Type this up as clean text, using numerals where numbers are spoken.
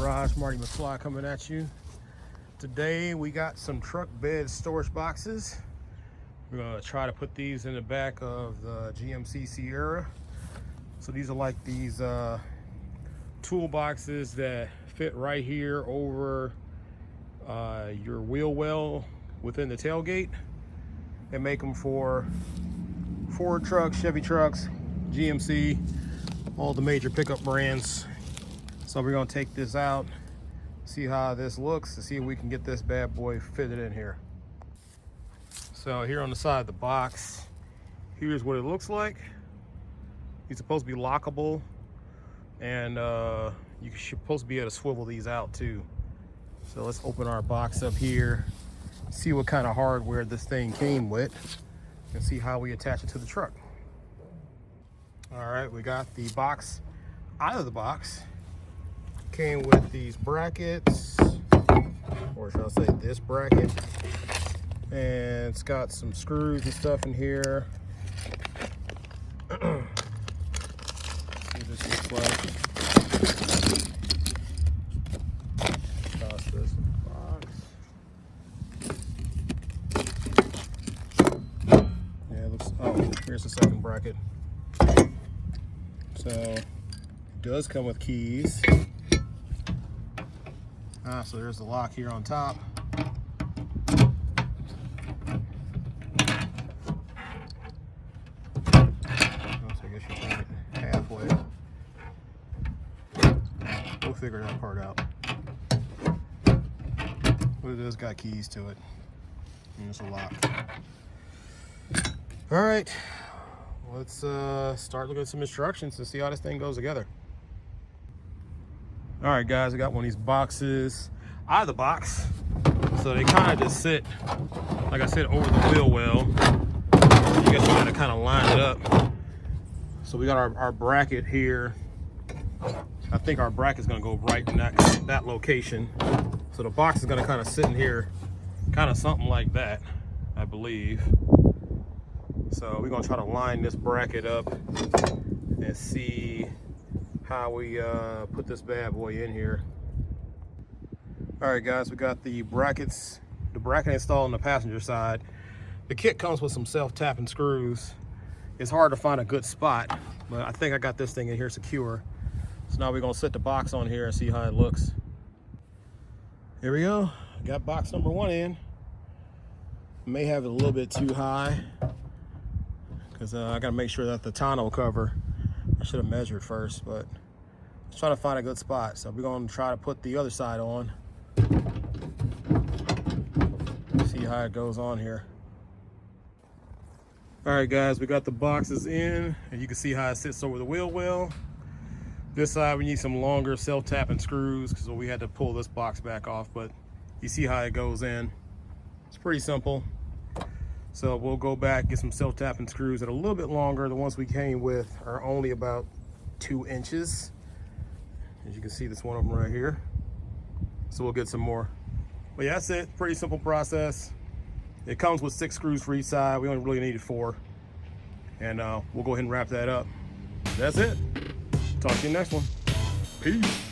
Garage, Marty McFly coming at you. Today we got some truck bed storage boxes. We're gonna try to put these in the back of the GMC Sierra. So these are like these toolboxes that fit right here over your wheel well within the tailgate. They make them for Ford trucks, Chevy trucks, GMC, all the major pickup brands. So we're gonna take this out, see how this looks, to see if we can get this bad boy fitted in here. So here on the side of the box, here's what it looks like. It's supposed to be lockable, and you're supposed to be able to swivel these out too. So let's open our box up here, see what kind of hardware this thing came with, and see how we attach it to the truck. All right, we got the box out of the box. Came with these brackets, or should I say this bracket, and it's got some screws and stuff in here. See what this looks like. Toss this in the box. Yeah, it looks, oh, here's the second bracket. So it does come with keys. So there's the lock here on top. So I guess you turn it halfway. We'll figure that part out. But it has got keys to it. And there's a lock. All right, let's start looking at some instructions and see how this thing goes together. All right, guys, I got one of these boxes out of the box. So they kind of just sit, like I said, over the wheel well. I guess you gotta kind of line it up. So we got our bracket here. I think our bracket's gonna go right in that location. So the box is gonna kind of sit in here, kind of something like that, I believe. So we're gonna try to line this bracket up and see how we put this bad boy in here. All right, guys, we got the bracket installed on the passenger side. The kit comes with some self-tapping screws. It's hard to find a good spot, but I think I got this thing in here secure. So now we're gonna set the box on here and see how it looks. Here we go. Got box number one in. May have it a little bit too high because I gotta make sure that the tonneau cover, I should have measured first, but let's try to find a good spot. So we're gonna try to put the other side on. See how it goes on here. All right, guys, we got the boxes in, and you can see how it sits over the wheel well. This side, we need some longer self-tapping screws, so we had to pull this box back off, but you see how it goes in. It's pretty simple. So we'll go back, get some self-tapping screws that are a little bit longer. The ones we came with are only about 2 inches. As you can see, this one of them right here. So we'll get some more. But yeah, that's it. Pretty simple process. It comes with 6 screws for each side. We only really needed 4. And we'll go ahead and wrap that up. That's it. Talk to you next one. Peace.